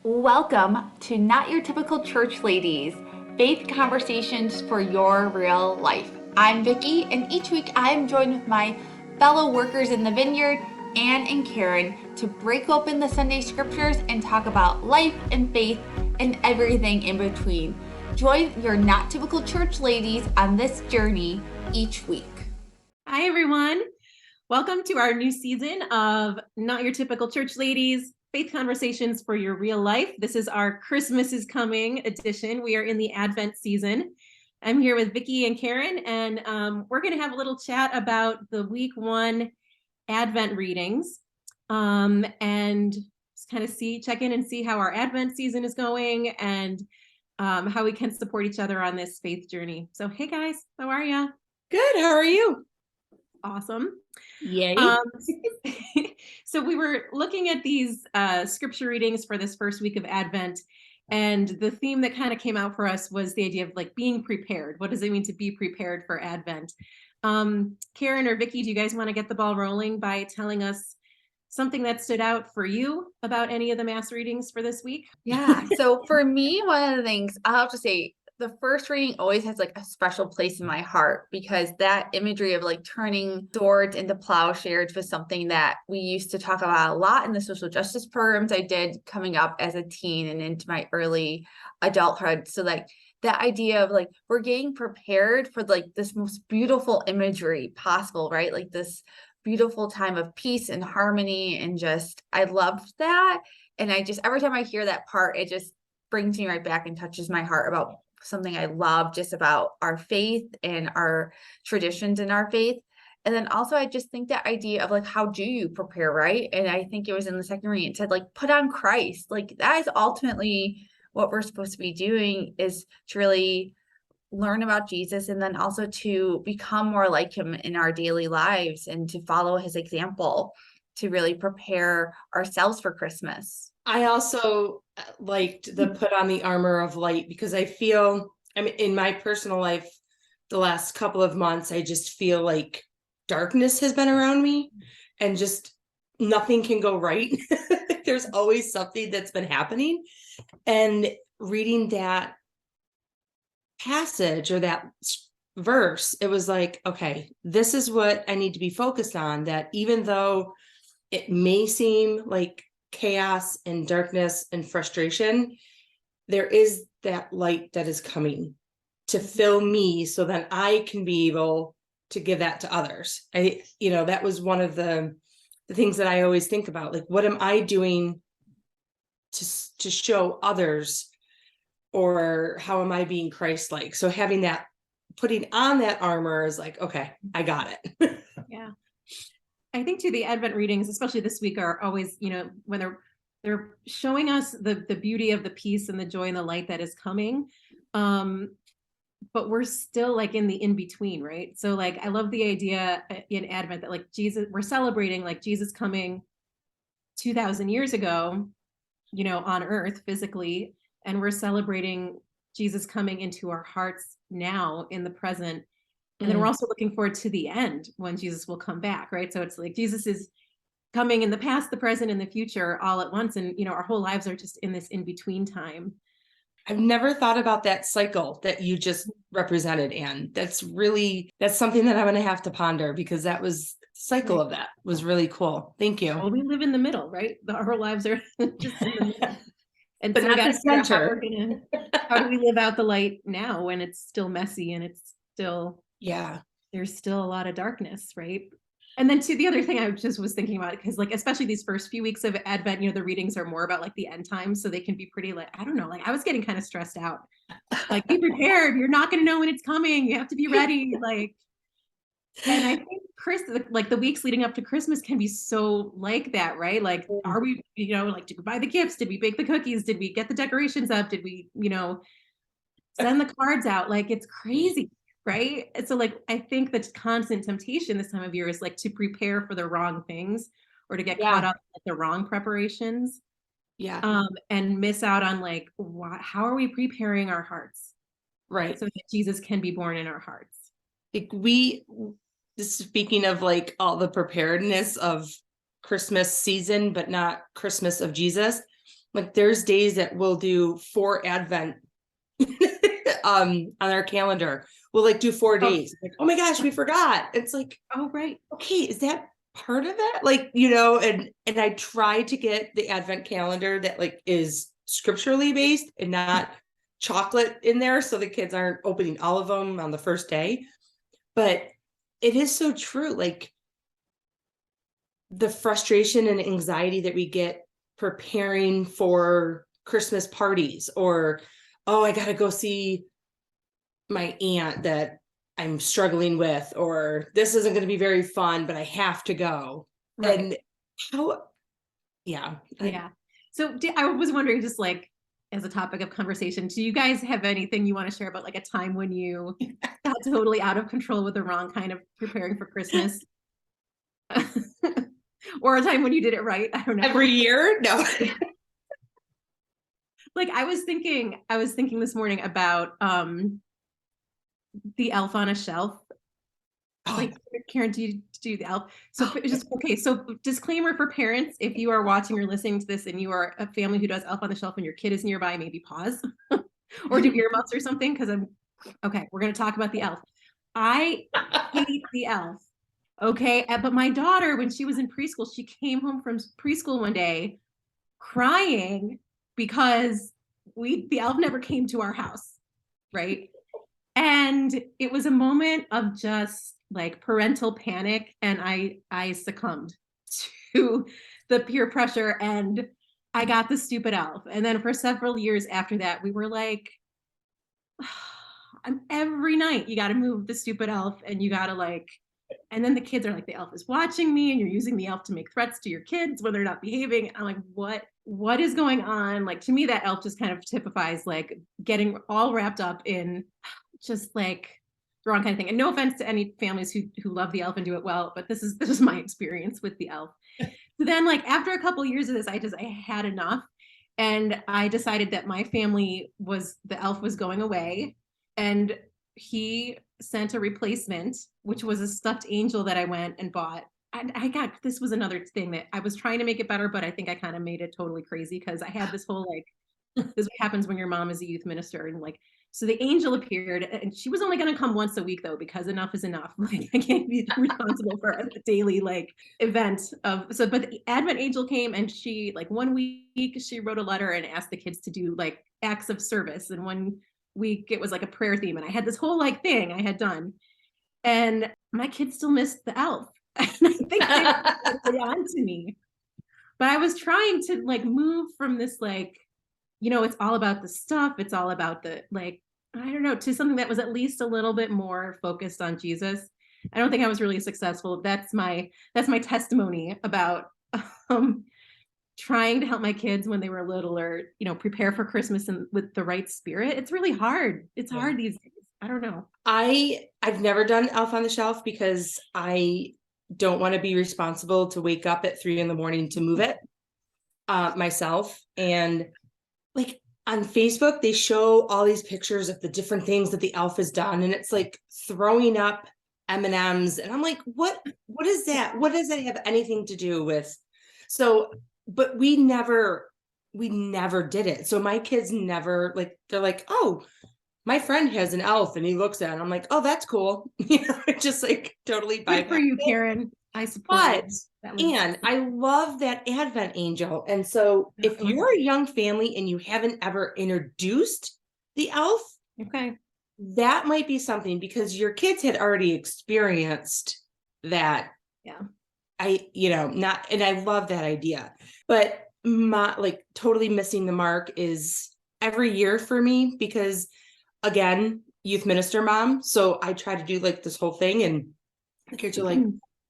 Welcome to Not Your Typical Church Ladies, faith conversations for your real life. I'm Vicky, and each week I'm joined with my fellow workers in the vineyard, Anne and Karen, to break open the Sunday scriptures and talk about life and faith and everything in between. Join your Not Typical Church Ladies on this journey each week. Hi, everyone. Welcome to our new season of Not Your Typical Church Ladies, Faith Conversations for Your Real Life. This is our Christmas is Coming edition. We are in the Advent season. I'm here with Vicky and Karen, and we're going to have a little chat about the week 1 Advent readings and just kind of check in and see how our Advent season is going and how we can support each other on this faith journey. So, hey guys, how are you? Good. How are you? Awesome. Yay. So we were looking at these scripture readings for this first week of Advent, and the theme that kind of came out for us was the idea of like being prepared. What does it mean to be prepared for Advent? Karen or Vicky, do you guys want to get the ball rolling by telling us something that stood out for you about any of the mass readings for this week? Yeah. So for me, one of the things I'll have to say, the first reading always has like a special place in my heart because that imagery of like turning swords into plowshares was something that we used to talk about a lot in the social justice programs I did coming up as a teen and into my early adulthood. So like that idea of like we're getting prepared for like this most beautiful imagery possible, right? Like this beautiful time of peace and harmony, and just I loved that. And I just every time I hear that part, it just brings me right back and touches my heart about something I love just about our faith and our traditions in our faith. And then also I just think that idea of like how do you prepare, right? And I think it was in the second reading, it said like put on Christ. Like that is ultimately what we're supposed to be doing, is to really learn about Jesus and then also to become more like him in our daily lives and to follow his example to really prepare ourselves for Christmas. I also liked the put on the armor of light because I mean, in my personal life, the last couple of months, I just feel like darkness has been around me and just nothing can go right. There's always something that's been happening. And reading that passage or that verse, it was like, okay, this is what I need to be focused on, that even though it may seem like chaos and darkness and frustration, there is that light that is coming to fill me so that I can be able to give that to others. That was one of the things that I always think about, like, what am I doing to show others, or how am I being Christ-like? So having that, putting on that armor is like, okay, I got it. Yeah. I think too, the Advent readings, especially this week, are always, when they're showing us the beauty of the peace and the joy and the light that is coming. But we're still like in the in-between, right? So like, I love the idea in Advent that like we're celebrating like Jesus coming 2000 years ago, on earth physically, and we're celebrating Jesus coming into our hearts now in the present. And then we're also looking forward to the end when Jesus will come back, right? So it's like Jesus is coming in the past, the present, and the future all at once. And, our whole lives are just in this in-between time. I've never thought about that cycle that you just represented, Anne. That's something that I'm going to have to ponder, because that was cycle of that was really cool. Thank you. Well, we live in the middle, right? Our whole lives are just in the middle. And but so not we got the to figure out center. how do we live out the light now when it's still messy and it's still, there's still a lot of darkness, right? And then the other thing I just was thinking about, because like, especially these first few weeks of Advent, the readings are more about like the end times. So they can be pretty like, I don't know, like I was getting kind of stressed out. Like, be prepared. You're not going to know when it's coming. You have to be ready. Like, and I think like the weeks leading up to Christmas can be so like that, right? Like, are we, like, did we buy the gifts? Did we bake the cookies? Did we get the decorations up? Did we, send the cards out? Like, it's crazy, right? And so like, I think the constant temptation this time of year is like to prepare for the wrong things or to get caught up in the wrong preparations. And miss out on like, how are we preparing our hearts? Right. So that Jesus can be born in our hearts. Like speaking of like all the preparedness of Christmas season, but not Christmas of Jesus, Like there's days that we'll do 4 Advent on our calendar. We'll like do 4 days. Like, oh my gosh, we forgot. It's like, Oh, right. okay, is that part of it? Like, you know, and I try to get the Advent calendar that like is scripturally based and not chocolate in there, so the kids aren't opening all of them on the first day. But it is so true. Like the frustration and anxiety that we get preparing for Christmas parties, or, oh, I got to go see my aunt that I'm struggling with, or this isn't going to be very fun, but I have to go. Right. And how, yeah. Yeah. So I was wondering, just like as a topic of conversation, do you guys have anything you want to share about like a time when you got totally out of control with the wrong kind of preparing for Christmas? Or a time when you did it right? I don't know. Every year? No. Like I was thinking this morning about the Elf on a Shelf. Like, Karen, do you do the elf? So just okay. So disclaimer for parents: if you are watching or listening to this, and you are a family who does Elf on the Shelf, and your kid is nearby, maybe pause or do earmuffs or something. Because we're going to talk about the elf. I hate the elf. Okay, but my daughter, when she was in preschool, she came home from preschool one day crying because the elf never came to our house, right? And it was a moment of just like parental panic, and I succumbed to the peer pressure, and I got the stupid elf. And then for several years after that, we were like, every night you got to move the stupid elf, and you got to like, and then the kids are like, the elf is watching me, and you're using the elf to make threats to your kids when they're not behaving. And I'm like, what is going on? Like, to me, that elf just kind of typifies like getting all wrapped up in just like the wrong kind of thing. And no offense to any families who love the elf and do it well, but this is my experience with the elf. So then like after a couple of years of this, I had enough. And I decided that my family the elf was going away, and he sent a replacement, which was a stuffed angel that I went and bought. And this was another thing that I was trying to make it better, but I think I kind of made it totally crazy, because I had this whole like, this is what happens when your mom is a youth minister, and like, so the angel appeared, and she was only going to come once a week though, because enough is enough. Like I can't be responsible for a daily like event but the Advent angel came, and she like one week she wrote a letter and asked the kids to do like acts of service, and one week it was like a prayer theme, and I had this whole like thing I had done, and my kids still missed the elf. And I think they were on to me, but I was trying to like move from this like, it's all about the stuff. It's all about the like, I don't know, to something that was at least a little bit more focused on Jesus. I don't think I was really successful. That's my testimony about trying to help my kids when they were little, or, prepare for Christmas and with the right spirit. It's really hard. It's hard these days. I don't know. I've never done Elf on the Shelf because I don't want to be responsible to wake up at 3 a.m. to move it myself. And like on Facebook, they show all these pictures of the different things that the elf has done, and it's like throwing up M&Ms, and I'm like, what is that? What does that have anything to do with? So, but we never did it. So my kids never, like, they're like, oh, my friend has an elf and he looks at it. I'm like, oh, that's cool. Just like totally Good for you, Karen. I support it. And I love that Advent angel. And so if you're a young family and you haven't ever introduced the elf, okay, that might be something, because your kids had already experienced that. Yeah. And I love that idea. But my like totally missing the mark is every year for me, because again, youth minister mom. So I try to do like this whole thing, and the kids are like,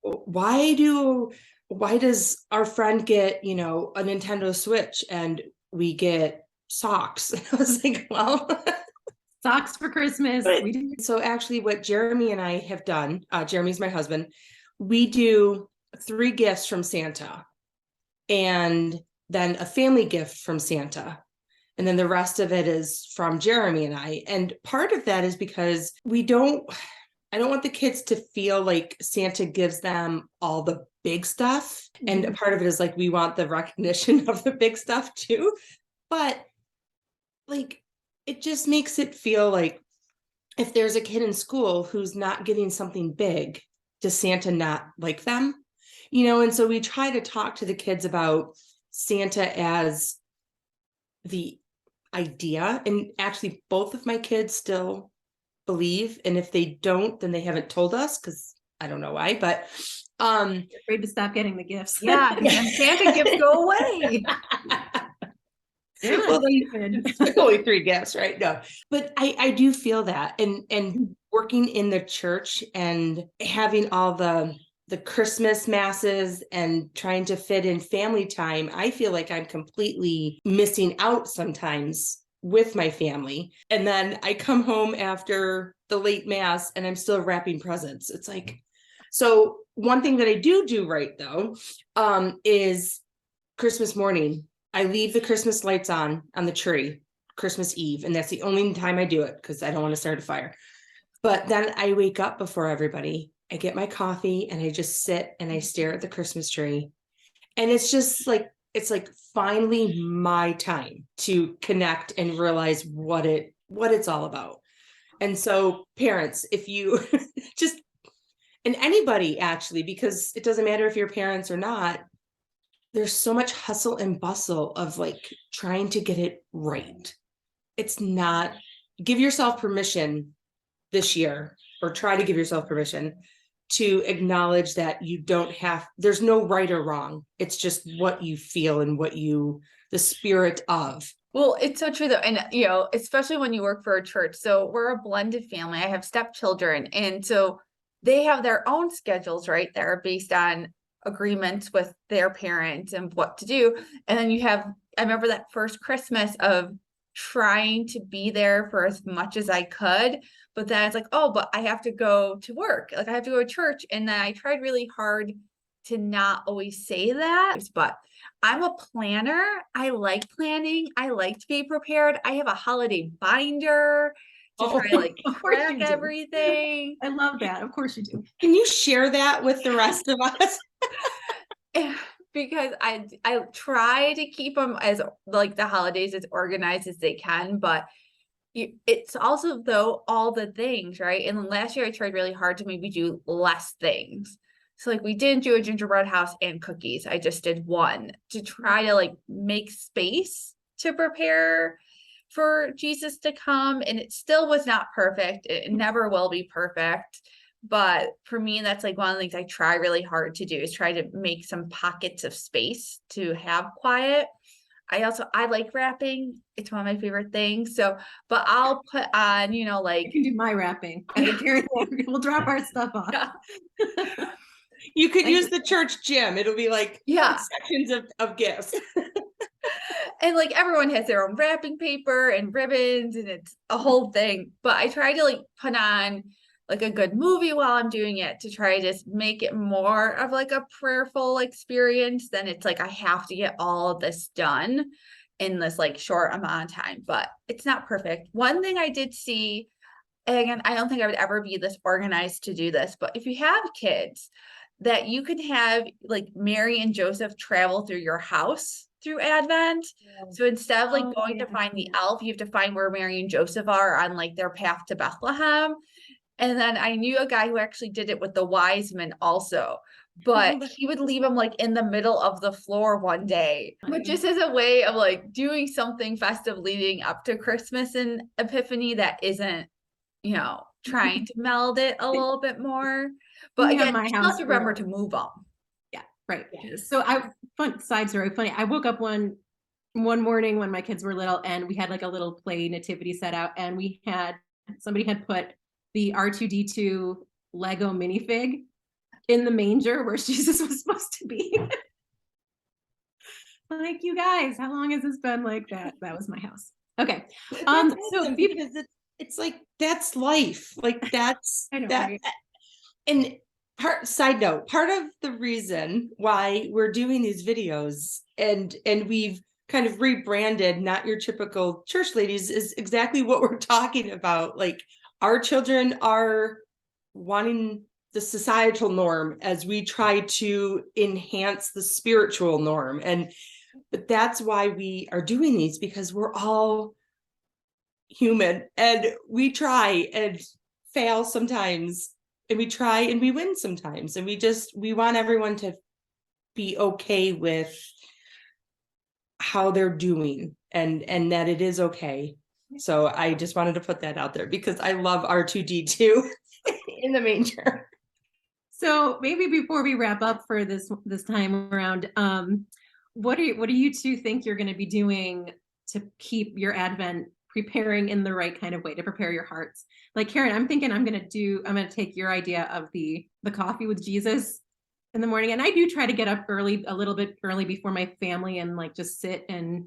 why does our friend get, a Nintendo Switch and we get socks? And I was like, well, socks for Christmas. So actually what Jeremy and I have done, Jeremy's my husband, we do 3 gifts from Santa, and then a family gift from Santa. And then the rest of it is from Jeremy and I. And part of that is because we don't I don't want the kids to feel like Santa gives them all the big stuff. And a part of it is like, we want the recognition of the big stuff too. But like, it just makes it feel like if there's a kid in school who's not getting something big, does Santa not like them? And so we try to talk to the kids about Santa as the idea. And actually, both of my kids still believe. And if they don't, then they haven't told us, because I don't know why, but afraid to stop getting the gifts. Yeah, and Santa gifts go away. Yeah, well, then only 3 gifts, right? No, but I do feel that, and working in the church and having all the Christmas masses and trying to fit in family time, I feel like I'm completely missing out sometimes with my family. And then I come home after the late mass and I'm still wrapping presents. It's like, so one thing that I do right though, is Christmas morning. I leave the Christmas lights on the tree Christmas Eve. And that's the only time I do it, because I don't want to start a fire. But then I wake up before everybody. I get my coffee and I just sit and I stare at the Christmas tree. And it's just like, it's like finally my time to connect and realize what it's all about. And so parents, if you just, and anybody actually, because it doesn't matter if you're parents or not, there's so much hustle and bustle of like trying to get it right. It's not, give yourself permission this year, or try to give yourself permission to acknowledge that you don't have, there's no right or wrong. It's just what you feel and the spirit of. Well, it's so true though. And, especially when you work for a church. So we're a blended family. I have stepchildren. And so they have their own schedules, right? That are based on agreements with their parents and what to do. And then I remember that first Christmas of trying to be there for as much as I could. But then it's like, oh, but I have to go to work. Like I have to go to church. And then I tried really hard to not always say that. But I'm a planner. I like planning. I like to be prepared. I have a holiday binder to try track everything. I love that. Of course you do. Can you share that with the rest of us? Because I try to keep them as like the holidays as organized as they can, but it's also though all the things, right? And last year I tried really hard to maybe do less things. So like we didn't do a gingerbread house and cookies. I just did one to try to like make space to prepare for Jesus to come. And it still was not perfect. It never will be perfect. But for me, that's like one of the things I try really hard to do is try to make some pockets of space to have quiet. I like wrapping. It's one of my favorite things. So, but I'll put on, like you can do my wrapping. We'll drop our stuff off. Yeah. You could use the church gym. It'll be like sections of gifts. And like everyone has their own wrapping paper and ribbons and it's a whole thing. But I try to like put on like a good movie while I'm doing it to try to just make it more of like a prayerful experience. Then it's like I have to get all of this done in this like short amount of time, but it's not perfect. One thing I did see, and again, I don't think I would ever be this organized to do this, but if you have kids, that you can have like Mary and Joseph travel through your house through Advent. So instead of like going to find the elf, you have to find where Mary and Joseph are on like their path to Bethlehem. And then I knew a guy who actually did it with the wise men also, but he would leave them like in the middle of the floor one day, but just as a way of like doing something festive leading up to Christmas and Epiphany that isn't, trying to meld it a little bit more. But again, you still have to remember to move them. Yeah, right. Yeah. So side story, funny. I woke up one morning when my kids were little and we had like a little play nativity set out and somebody had put the R2D2 Lego minifig in the manger where Jesus was supposed to be. Like, you guys, how long has this been like that? That was my house. Okay. So because it's like, that's life. Like that's I know, that. Right? And side note, part of the reason why we're doing these videos and we've kind of rebranded Not Your Typical Church Ladies is exactly what we're talking about. Like, our children are wanting the societal norm as we try to enhance the spiritual norm. But that's why we are doing these, because we're all human and we try and fail sometimes, and we try and we win sometimes. And we want everyone to be okay with how they're doing and that it is okay. So I just wanted to put that out there because I love R2D2 in the manger. So maybe before we wrap up for this time around, what do you two think you're going to be doing to keep your Advent preparing in the right kind of way, to prepare your hearts? Like Karen, I'm thinking I'm going to take your idea of the coffee with Jesus in the morning. And I do try to get up early, a little bit early before my family, and like just sit and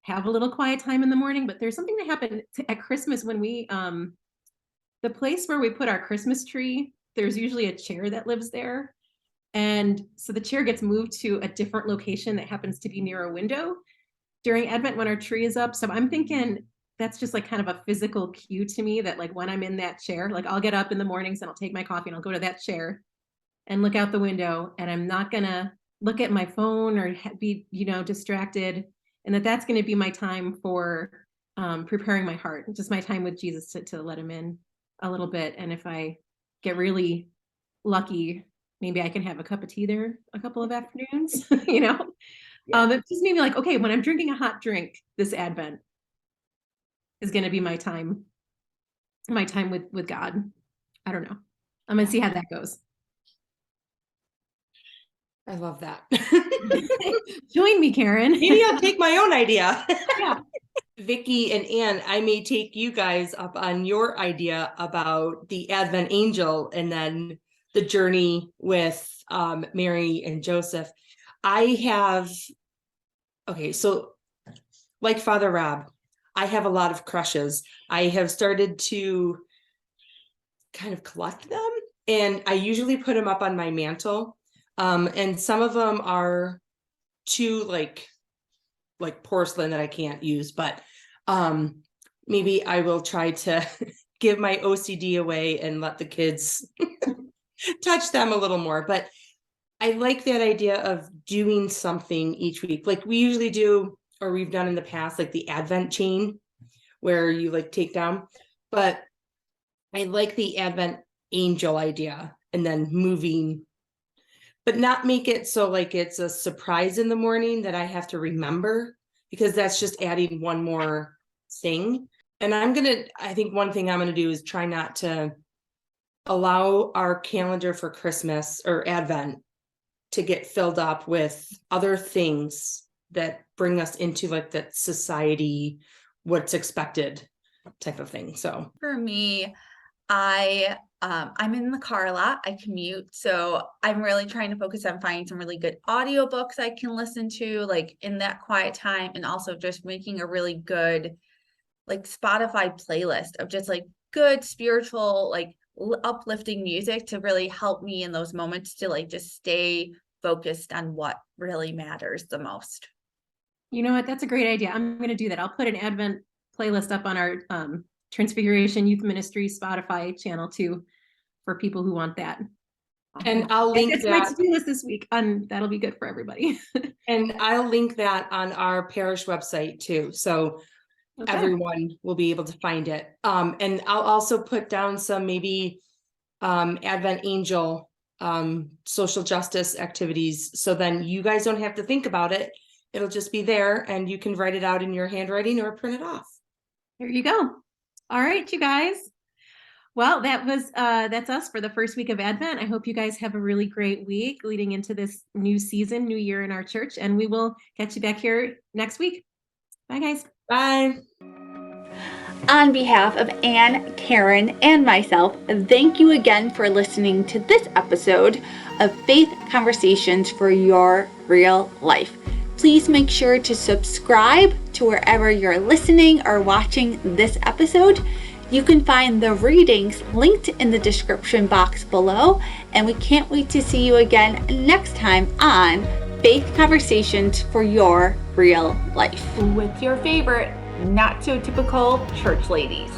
have a little quiet time in the morning. But there's something that happened at Christmas when we, the place where we put our Christmas tree, there's usually a chair that lives there. And so the chair gets moved to a different location that happens to be near a window during Advent when our tree is up. So I'm thinking that's just like kind of a physical cue to me that like when I'm in that chair, like I'll get up in the mornings and I'll take my coffee and I'll go to that chair and look out the window, and I'm not gonna look at my phone or be, distracted. And that's going to be my time for preparing my heart, just my time with Jesus to let him in a little bit. And if I get really lucky, maybe I can have a cup of tea there a couple of afternoons, Yeah. It just made me like, okay, when I'm drinking a hot drink, this Advent is going to be my time with God. I don't know. I'm going to see how that goes. I love that. Join me, Karen. Maybe I'll take my own idea. Yeah. Vicky and Ann, I may take you guys up on your idea about the Advent angel and then the journey with Mary and Joseph. So like Father Rob, I have a lot of crushes. I have started to kind of collect them, and I usually put them up on my mantle. And some of them are too like porcelain that I can't use, but maybe I will try to give my OCD away and let the kids touch them a little more. But I like that idea of doing something each week. Like we usually do, or we've done in the past, like the Advent chain where you like take down, but I like the Advent angel idea, and then moving, but not make it so like it's a surprise in the morning that I have to remember, because that's just adding one more thing. And I think one thing I'm going to do is try not to allow our calendar for Christmas or Advent to get filled up with other things that bring us into like that society, what's expected type of thing. So for me, I'm in the car a lot. I commute, so I'm really trying to focus on finding some really good audiobooks I can listen to like in that quiet time, and also just making a really good like Spotify playlist of just like good spiritual, like uplifting music to really help me in those moments to like just stay focused on what really matters the most. You know what? That's a great idea. I'm going to do that. I'll put an Advent playlist up on our Transfiguration Youth Ministry Spotify channel too, for people who want that. And I'll link that. My to-do list this week, and that'll be good for everybody. And I'll link that on our parish website too, so everyone will be able to find it. And I'll also put down some maybe Advent angel social justice activities, so then you guys don't have to think about it. It'll just be there, and you can write it out in your handwriting or print it off. There you go. All right, you guys. Well, that's us for the first week of Advent. I hope you guys have a really great week leading into this new season, new year in our church, and we will catch you back here next week. Bye, guys. Bye. On behalf of Ann, Karen, and myself, thank you again for listening to this episode of Faith Conversations for Your Real Life. Please make sure to subscribe to wherever you're listening or watching this episode. You can find the readings linked in the description box below, and we can't wait to see you again next time on Faith Conversations for Your Real Life with your favorite not so typical church ladies.